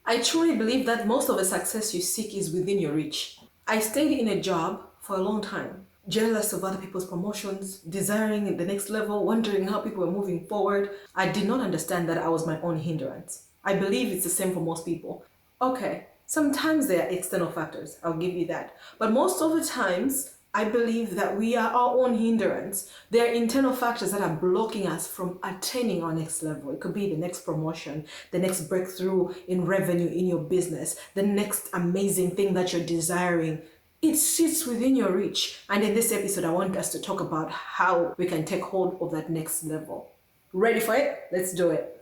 I truly believe that most of the success you seek is within your reach. I stayed in a job for a long time, jealous of other people's promotions, desiring the next level, wondering how people were moving forward. I did not understand that I was my own hindrance. I believe it's the same for most people. Okay, sometimes there are external factors, I'll give you that. But most of the times, I believe that we are our own hindrance. There are internal factors that are blocking us from attaining our next level. It could be the next promotion, the next breakthrough in revenue in your business, the next amazing thing that you're desiring. It sits within your reach. And in this episode, I want us to talk about how we can take hold of that next level. Ready for it? Let's do it.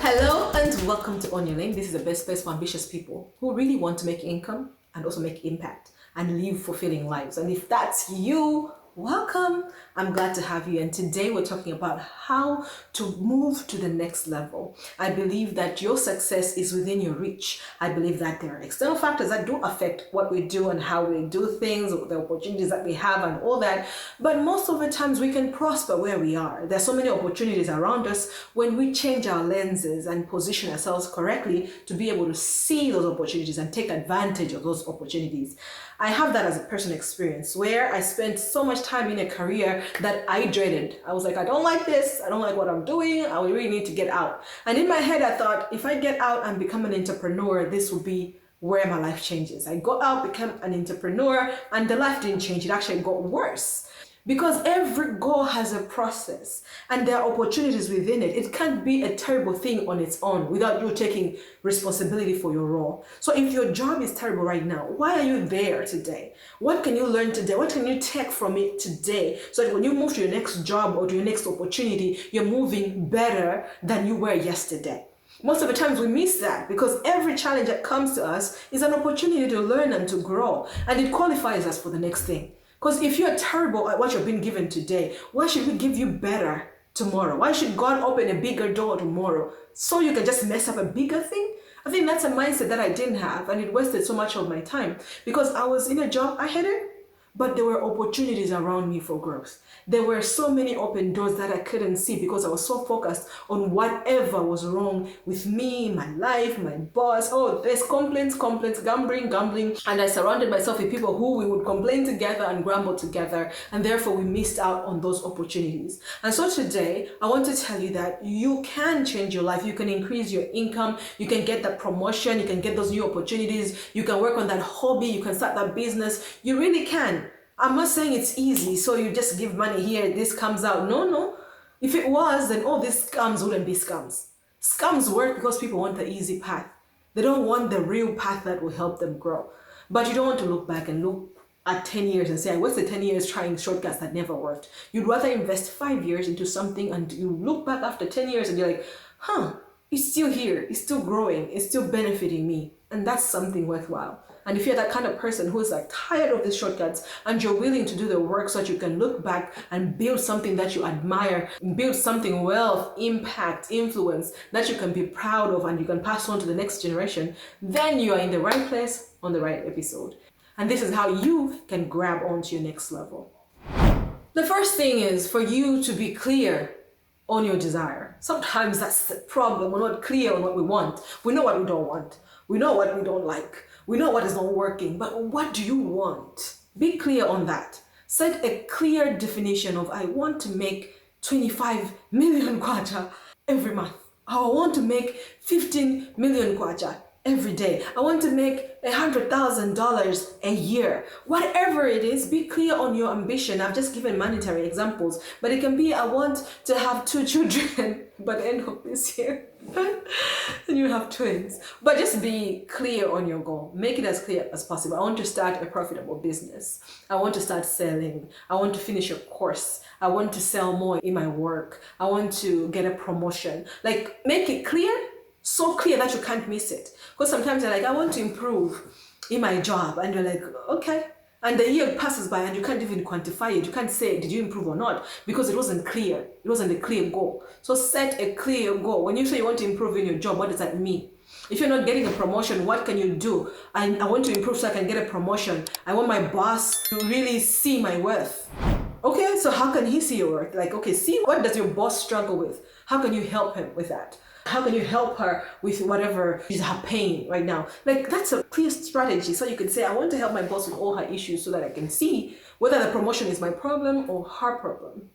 Hello and welcome to On Your Lane. This is the best place for ambitious people who really want to make income and also make impact and live fulfilling lives. And if that's you, welcome. I'm glad to have you. And today we're talking about how to move to the next level. I believe that your success is within your reach. I believe that there are external factors that do affect what we do and how we do things, the opportunities that we have and all that. But most of the times we can prosper where we are. There's so many opportunities around us when we change our lenses and position ourselves correctly to be able to see those opportunities and take advantage of those opportunities. I have that as a personal experience where I spent so much time in a career that I dreaded. I was like, I don't like this. I don't like what I'm doing. I really need to get out. And in my head, I thought, if I get out and become an entrepreneur, this will be where my life changes. I got out, became an entrepreneur, and the life didn't change. It actually got worse. Because every goal has a process and there are opportunities within it. It can't be a terrible thing on its own without you taking responsibility for your role. So if your job is terrible right now, why are you there today? What can you learn today? What can you take from it today? So that when you move to your next job or to your next opportunity, you're moving better than you were yesterday. Most of the times we miss that because every challenge that comes to us is an opportunity to learn and to grow, and it qualifies us for the next thing. Because if you're terrible at what you've been given today, why should we give you better tomorrow? Why should God open a bigger door tomorrow so you can just mess up a bigger thing? I think that's a mindset that I didn't have, and it wasted so much of my time because I was in a job I hated, but there were opportunities around me for growth. There were so many open doors that I couldn't see because I was so focused on whatever was wrong with me, my life, my boss. Oh, there's complaints, gambling. And I surrounded myself with people who we would complain together and grumble together. And therefore we missed out on those opportunities. And so today, I want to tell you that you can change your life. You can increase your income. You can get that promotion. You can get those new opportunities. You can work on that hobby. You can start that business. You really can. I'm not saying it's easy, so you just give money here, this comes out. No. If it was, then all these scams wouldn't be scams. Scams work because people want the easy path. They don't want the real path that will help them grow. But you don't want to look back and look at 10 years and say, I wasted 10 years trying shortcuts that never worked. You'd rather invest 5 years into something and you look back after 10 years and you're like, it's still here, it's still growing, it's still benefiting me. And that's something worthwhile. And if you're that kind of person who's like tired of these shortcuts and you're willing to do the work so that you can look back and build something that you admire, build something wealth, impact, influence that you can be proud of and you can pass on to the next generation, then you are in the right place on the right episode. And this is how you can grab onto your next level. The first thing is for you to be clear on your desire. Sometimes that's the problem. We're not clear on what we want. We know what we don't want. We know what we don't like. We know what is not working, but what do you want? Be clear on that. Set a clear definition of I want to make 25 million kwacha every month. I want to make 15 million kwacha every day. I want to make $100,000 a year. Whatever it is, be clear on your ambition. I've just given monetary examples, but it can be I want to have 2 children by the end of this year. And you have twins. But just be clear on your goal. Make it as clear as possible. I want to start a profitable business. I want to start selling. I want to finish a course. I want to sell more in my work. I want to get a promotion. Like, make it clear, so clear that you can't miss it. Because sometimes you're like, I want to improve in my job. And you're like, okay. And the year passes by and you can't even quantify it. You can't say, did you improve or not? Because it wasn't clear. It wasn't a clear goal. So set a clear goal. When you say you want to improve in your job, what does that mean? If you're not getting a promotion, what can you do? I want to improve so I can get a promotion. I want my boss to really see my worth. Okay, so how can he see your worth? Like, okay, see, what does your boss struggle with? How can you help him with that? How can you help her with whatever is her pain right now? Like, that's a clear strategy. So you could say, I want to help my boss with all her issues so that I can see whether the promotion is my problem or her problem.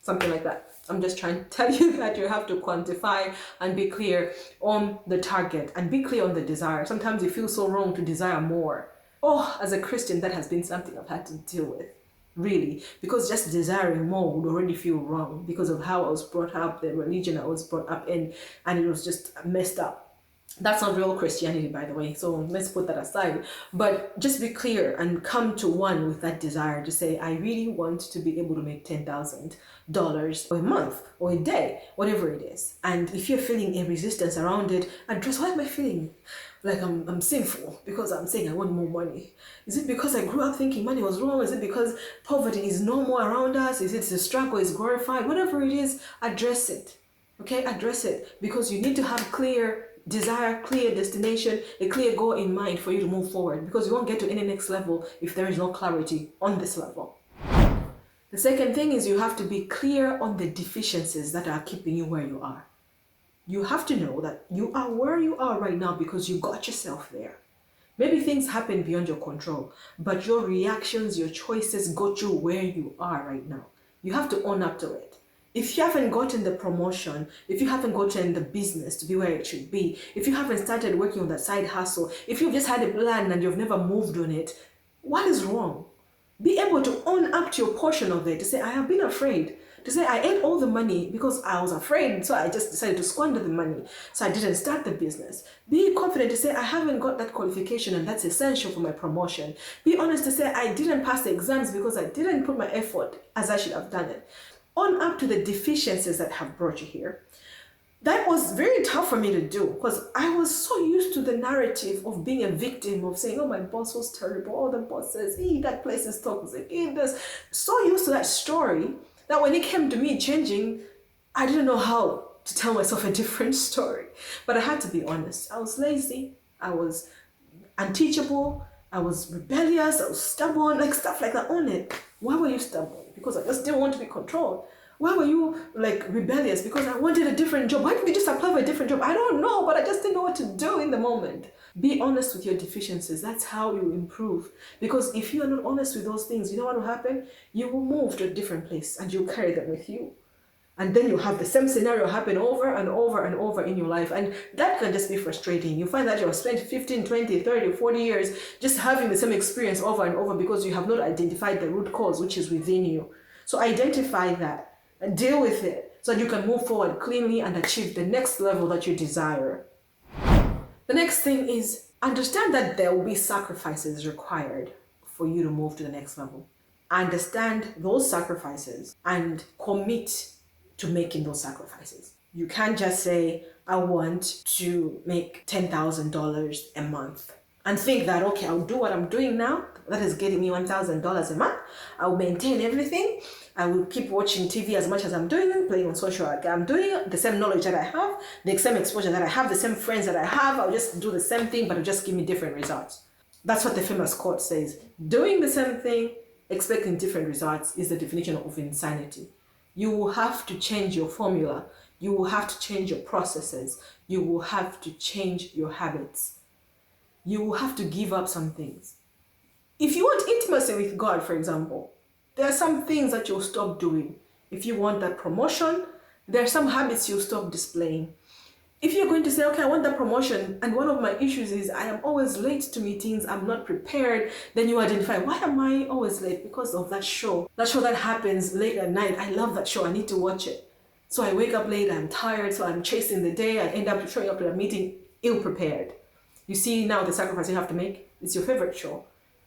Something like that. I'm just trying to tell you that you have to quantify and be clear on the target and be clear on the desire. Sometimes you feel so wrong to desire more. Oh, as a Christian, that has been something I've had to deal with. Really, because just desiring more would already feel wrong because of how I was brought up, the religion I was brought up in, and it was just messed up. That's not real Christianity, by the way, so let's put that aside. But just be clear and come to one with that desire to say, I really want to be able to make $10,000 a month or a day, whatever it is. And if you're feeling a resistance around it, address, why am I feeling like I'm sinful because I'm saying I want more money? Is it because I grew up thinking money was wrong? Is it because poverty is normal around us? Is it the struggle is glorified? Whatever it is, address it. Okay, address it, because you need to have clear desire, clear destination, a clear goal in mind for you to move forward, because you won't get to any next level if there is no clarity on this level. The second thing is you have to be clear on the deficiencies that are keeping you where you are. You have to know that you are where you are right now because you got yourself there. Maybe things happen beyond your control, but your reactions, your choices got you where you are right now. You have to own up to it. If you haven't gotten the promotion, if you haven't gotten the business to be where it should be, if you haven't started working on that side hustle, if you've just had a plan and you've never moved on it, what is wrong? Be able to own up to your portion of it, to say, I have been afraid. To say, I ate all the money because I was afraid, so I just decided to squander the money, so I didn't start the business. Be confident to say, I haven't got that qualification and that's essential for my promotion. Be honest to say, I didn't pass the exams because I didn't put my effort as I should have done it. Own up to the deficiencies that have brought you here. That was very tough for me to do because I was so used to the narrative of being a victim, of saying, oh, my boss was terrible, oh, the boss says, hey, that place is toxic, hey, this. So used to that story that when it came to me changing, I didn't know how to tell myself a different story. But I had to be honest. I was lazy, I was unteachable, I was rebellious, I was stubborn, like stuff like that. Own it. Why were you stubborn? Because I just didn't want to be controlled. Why were you like rebellious? Because I wanted a different job. Why didn't you just apply for a different job? I don't know, but I just didn't know what to do in the moment. Be honest with your deficiencies. That's how you improve. Because if you are not honest with those things, you know what will happen? You will move to a different place and you'll carry them with you. And then you have the same scenario happen over and over and over in your life. And that can just be frustrating. You find that you have spent 15, 20, 30, 40 years just having the same experience over and over because you have not identified the root cause, which is within you. So identify that and deal with it so that you can move forward cleanly and achieve the next level that you desire. The next thing is understand that there will be sacrifices required for you to move to the next level. Understand those sacrifices and commit to making those sacrifices. You can't just say, I want to make $10,000 a month and think that, okay, I'll do what I'm doing now. That is getting me $1,000 a month. I'll maintain everything. I will keep watching TV as much as I'm doing, playing on social media. I'm doing the same knowledge that I have, the same exposure that I have, the same friends that I have. I'll just do the same thing, but it'll just give me different results. That's what the famous quote says. Doing the same thing, expecting different results is the definition of insanity. You will have to change your formula. You will have to change your processes. You will have to change your habits. You will have to give up some things. If you want intimacy with God, for example, there are some things that you'll stop doing. If you want that promotion, there are some habits you'll stop displaying. If you're going to say, okay, I want that promotion, and one of my issues is I am always late to meetings, I'm not prepared, then you identify, why am I always late? Because of that show. That show that happens late at night. I love that show. I need to watch it. So I wake up late, I'm tired, so I'm chasing the day. I end up showing up to a meeting ill-prepared. You see now the sacrifice you have to make? It's your favorite show.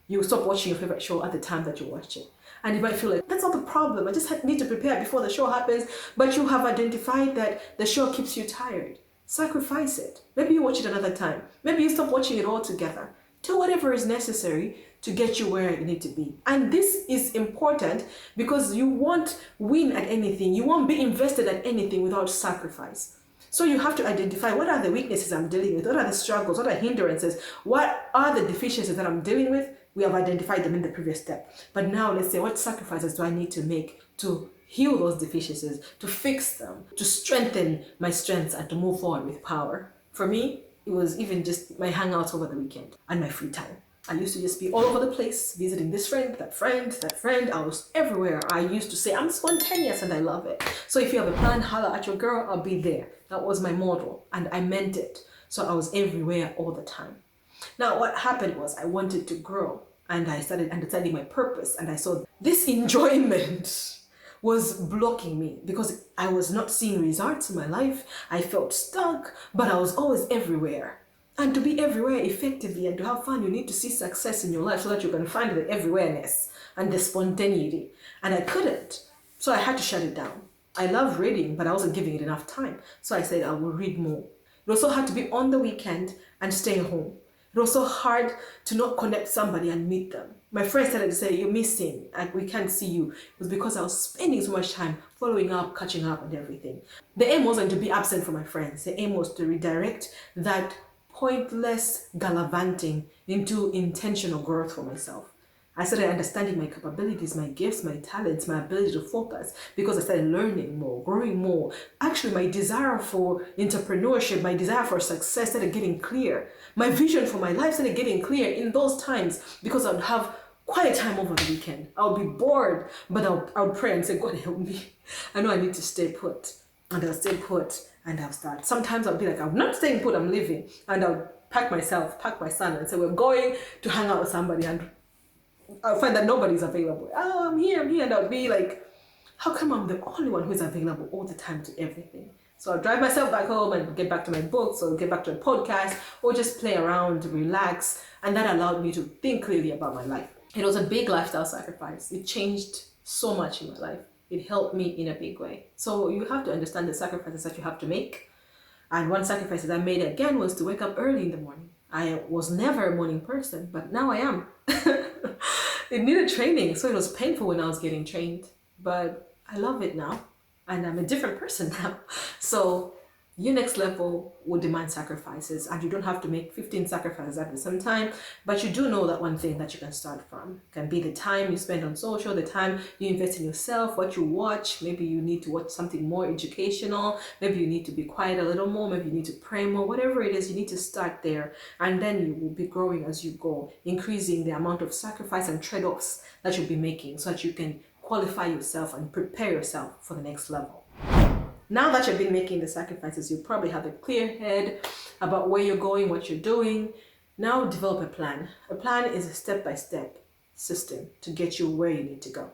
You stop watching your favorite show at the time that you watch it. And you might feel like, that's not the problem. I just need to prepare before the show happens. But you have identified that the show keeps you tired. Sacrifice it. Maybe you watch it another time. Maybe you stop watching it altogether. Do whatever is necessary to get you where you need to be. And this is important because you won't win at anything. You won't be invested at anything without sacrifice. So you have to identify what are the weaknesses I'm dealing with, what are the struggles, what are hindrances, what are the deficiencies that I'm dealing with. We have identified them in the previous step. But now let's say, what sacrifices do I need to make to heal those deficiencies, to fix them, to strengthen my strengths and to move forward with power? For me, it was even just my hangouts over the weekend and my free time. I used to just be all over the place, visiting this friend, that friend, that friend. I was everywhere. I used to say, I'm spontaneous and I love it. So if you have a plan, holla at your girl, I'll be there. That was my model and I meant it. So I was everywhere all the time. Now, what happened was I wanted to grow and I started understanding my purpose, and I saw this enjoyment was blocking me because I was not seeing results in my life. I felt stuck, but I was always everywhere. And to be everywhere effectively and to have fun, you need to see success in your life so that you can find the everywhereness and the spontaneity. And I couldn't. So I had to shut it down. I love reading, but I wasn't giving it enough time. So I said I will read more. It also had to be on the weekend and stay home. It was so hard to not connect somebody and meet them. My friends started to say, you're missing, and we can't see you. It was because I was spending so much time following up, catching up and everything. The aim wasn't to be absent from my friends. The aim was to redirect that pointless gallivanting into intentional growth for myself. I started understanding my capabilities, my gifts, my talents, my ability to focus, because I started learning more, growing more. Actually, my desire for entrepreneurship, my desire for success started getting clear. My vision for my life started getting clear in those times because I would have quiet time over the weekend. I would be bored, but I would pray and say, God help me. I know I need to stay put. And I'll stay put and I'll start. Sometimes I'll be like, I'm not staying put, I'm leaving. And I'll pack my son and say, we're going to hang out with somebody, and I'll find that nobody's available. Oh, I'm here. And I'll be like, how come I'm the only one who's available all the time to everything? So I'll drive myself back home and get back to my books or get back to a podcast or just play around, relax. And that allowed me to think clearly about my life. It was a big lifestyle sacrifice. It changed so much in my life. It helped me in a big way. So you have to understand the sacrifices that you have to make. And one sacrifice that I made again was to wake up early in the morning. I was never a morning person, but now I am. It needed training, so it was painful when I was getting trained, but I love it now, and I'm a different person now. So your next level will demand sacrifices, and you don't have to make 15 sacrifices at the same time, but you do know that one thing that you can start from. It can be the time you spend on social, the time you invest in yourself, what you watch. Maybe you need to watch something more educational. Maybe you need to be quiet a little more. Maybe you need to pray more. Whatever it is, you need to start there, and then you will be growing as you go, increasing the amount of sacrifice and trade-offs that you'll be making so that you can qualify yourself and prepare yourself for the next level. Now that you've been making the sacrifices, you probably have a clear head about where you're going, what you're doing. Now develop a plan. A plan is a step-by-step system to get you where you need to go.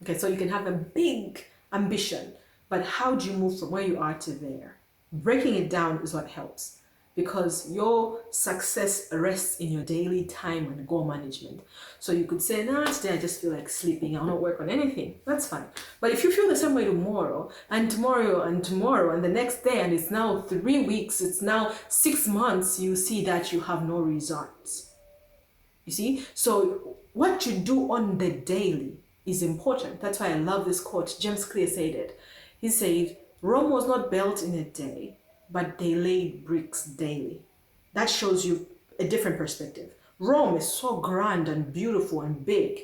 Okay, so you can have a big ambition, but how do you move from where you are to there? Breaking it down is what helps, because your success rests in your daily time and goal management. So you could say, nah, today I just feel like sleeping, I'll not work on anything. That's fine. But if you feel the same way tomorrow, and tomorrow, and tomorrow, and the next day, and it's now 3 weeks, it's now 6 months, you see that you have no results. You see? So what you do on the daily is important. That's why I love this quote. James Clear said it. He said, Rome was not built in a day, but they laid bricks daily. That shows you a different perspective. Rome is so grand and beautiful and big.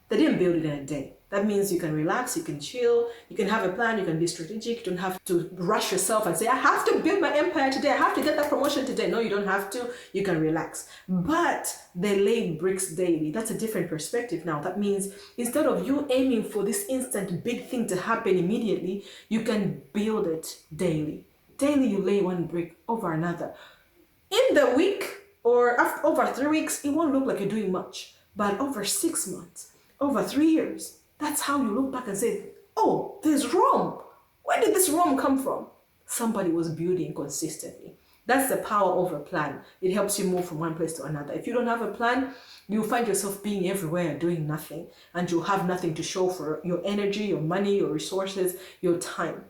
They didn't build it in a day. That means you can relax, you can chill, you can have a plan, you can be strategic. You don't have to rush yourself and say, I have to build my empire today, I have to get that promotion today. No, you don't have to. You can relax. But they laid bricks daily. That's a different perspective now. That means instead of you aiming for this instant big thing to happen immediately, you can build it daily. Daily you lay one brick over another. In the week or over 3 weeks, it won't look like you're doing much. But over 6 months, over 3 years, that's how you look back and say, oh, there's Rome. Where did this Rome come from? Somebody was building consistently. That's the power of a plan. It helps you move from one place to another. If you don't have a plan, you'll find yourself being everywhere doing nothing, and you'll have nothing to show for your energy, your money, your resources, your time.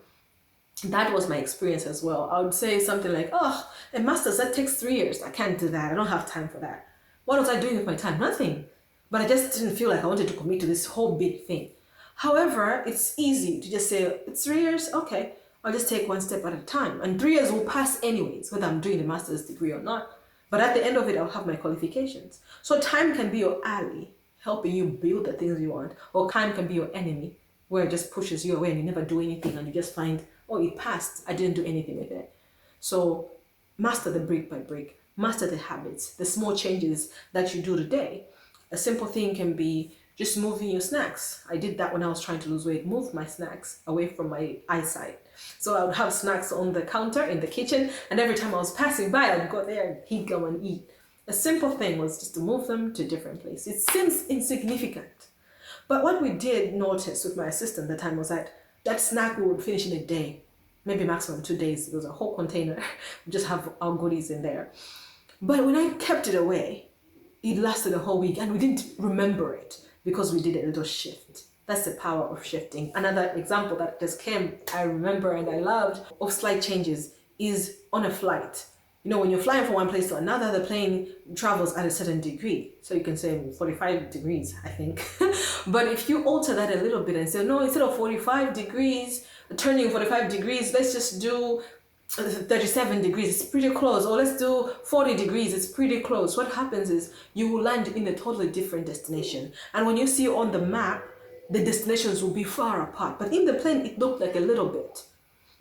That was my experience as well. I would say something like, oh, a master's, that takes 3 years. I can't do that. I don't have time for that. What was I doing with my time? Nothing. But I just didn't feel like I wanted to commit to this whole big thing. However, it's easy to just say, it's 3 years, okay. I'll just take one step at a time. And 3 years will pass anyways, whether I'm doing a master's degree or not. But at the end of it, I'll have my qualifications. So time can be your ally, helping you build the things you want. Or time can be your enemy, where it just pushes you away and you never do anything and you just find, oh, it passed. I didn't do anything with it. So master the brick by brick. Master the habits, the small changes that you do today. A simple thing can be just moving your snacks. I did that when I was trying to lose weight, moved my snacks away from my eyesight. So I would have snacks on the counter in the kitchen, and every time I was passing by, I'd go there and he'd go and eat. A simple thing was just to move them to different places. It seems insignificant. But what we did notice with my assistant at the time was that snack we would finish in a day, maybe maximum 2 days. It was a whole container. We just have our goodies in there. But when I kept it away, it lasted a whole week and we didn't remember it because we did a little shift. That's the power of shifting. Another example that just came, I remember and I loved, of slight changes is on a flight. You know, when you're flying from one place to another, the plane travels at a certain degree. So you can say 45 degrees, I think. But if you alter that a little bit and say, no, instead of 45 degrees, turning 45 degrees, let's just do 37 degrees, it's pretty close. Or let's do 40 degrees, it's pretty close. What happens is you will land in a totally different destination. And when you see on the map, the destinations will be far apart. But in the plane, it looked like a little bit.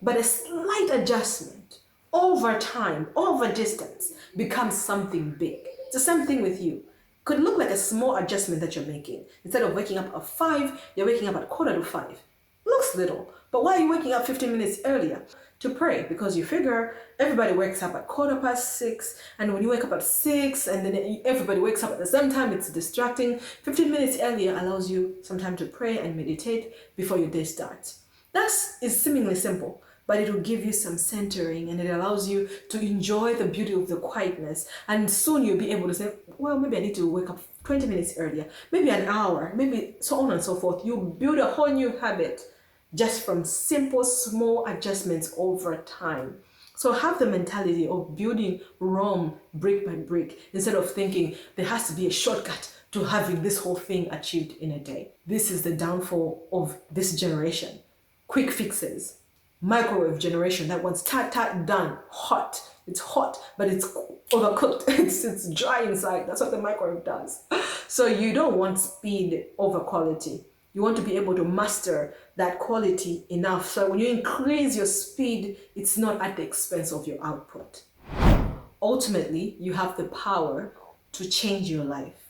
But a slight adjustment over time, over distance, becomes something big. It's the same thing with you. Could look like a small adjustment that you're making. Instead of waking up at 5, you're waking up at 4:45. Looks little, but why are you waking up 15 minutes earlier? To pray, because you figure everybody wakes up at 6:15, and when you wake up at 6 and then everybody wakes up at the same time, it's distracting. 15 minutes earlier allows you some time to pray and meditate before your day starts. That is seemingly simple, but it will give you some centering and it allows you to enjoy the beauty of the quietness. And soon you'll be able to say, well, maybe I need to wake up 20 minutes earlier, maybe an hour, maybe so on and so forth. You build a whole new habit just from simple, small adjustments over time. So have the mentality of building Rome brick by brick instead of thinking there has to be a shortcut to having this whole thing achieved in a day. This is the downfall of this generation. Quick fixes. Microwave generation that wants done, hot. It's hot, but it's overcooked. It's dry inside. That's what the microwave does. So you don't want speed over quality. You want to be able to master that quality enough so when you increase your speed, it's not at the expense of your output. Ultimately, you have the power to change your life.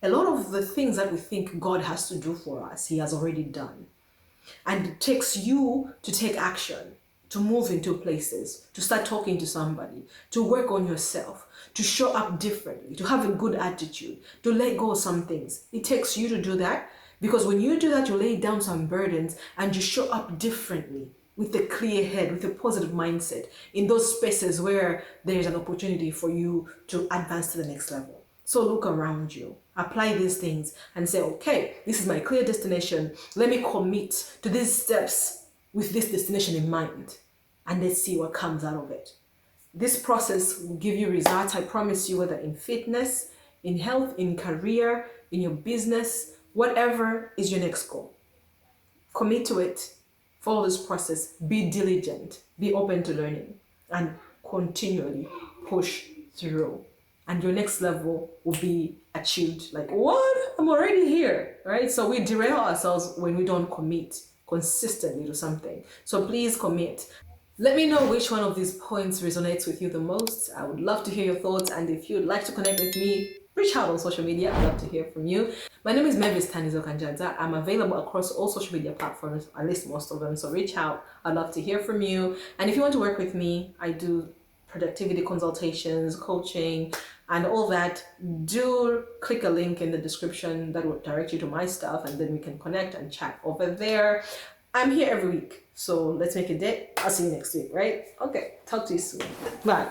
A lot of the things that we think God has to do for us, He has already done. And it takes you to take action, to move into places, to start talking to somebody, to work on yourself, to show up differently, to have a good attitude, to let go of some things. It takes you to do that. Because when you do that, you lay down some burdens and you show up differently with a clear head, with a positive mindset in those spaces where there is an opportunity for you to advance to the next level. So look around you, apply these things and say, okay, this is my clear destination. Let me commit to these steps with this destination in mind and let's see what comes out of it. This process will give you results, I promise you, whether in fitness, in health, in career, in your business, whatever is your next goal. Commit to it, follow this process, be diligent, be open to learning, and continually push through. And your next level will be achieved. Like, what? I'm already here, right? So we derail ourselves when we don't commit consistently to something. So please commit. Let me know which one of these points resonates with you the most. I would love to hear your thoughts. And if you'd like to connect with me, reach out on social media. I'd love to hear from you. My name is Mavis Tanizo Kanjadza. I'm available across all social media platforms, at least most of them. So reach out. I'd love to hear from you. And if you want to work with me, I do productivity consultations, coaching, and all that. Do click a link in the description that will direct you to my stuff, and then we can connect and chat over there. I'm here every week, so let's make a date. I'll see you next week, right? Okay, talk to you soon. Bye.